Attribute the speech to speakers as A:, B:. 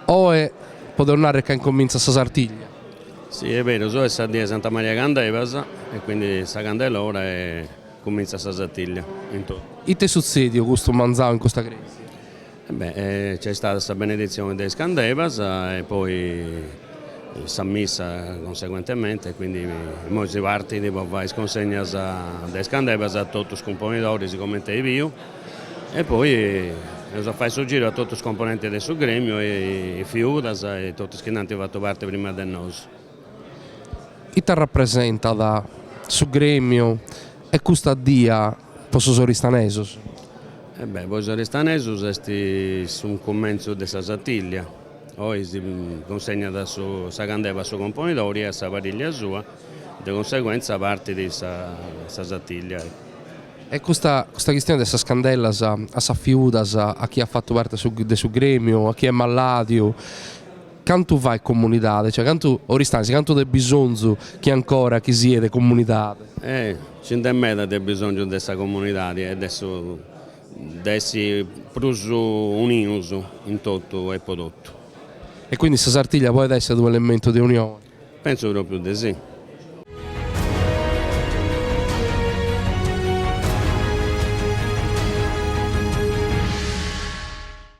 A: o può tornare che incomincia a Sartiglia?
B: Sì, è vero, so è Sardia Santa Maria Candevas e quindi sta candela ora comincia a Sartiglia.
A: E te succede questo mangiare in questa crisi?
B: C'è stata questa benedizione dei Scandevas e poi sta messa conseguentemente, quindi molti partiti poi consegnano dei Scandevas a tutti i componenti, come te io, e poi fa il suo giro a tutti i componenti del suo gremio e Fiudas e tutti che hanno fatto parte prima di noi.
A: Chi ti rappresenta da su gremio e questa dia posso ristanesos?
B: Voi ristanesos è un commento di Sartiglia. Oggi si consegna da Sagandeva al suo componitore e a Savariglia sua, di conseguenza parte di Sartiglia.
A: E questa questione delle scandellas a Safiudas, a chi ha fatto parte del suo gremio, a chi è malato, quanto va in comunità? Cioè, quanto oristanzi, quanto del bisogno che ancora chi si è di comunità?
B: C'è del bisogno di questa comunità e adesso di essere più uniti in tutto e prodotto.
A: E quindi questa Sartiglia può essere un elemento di unione?
B: Penso proprio di sì.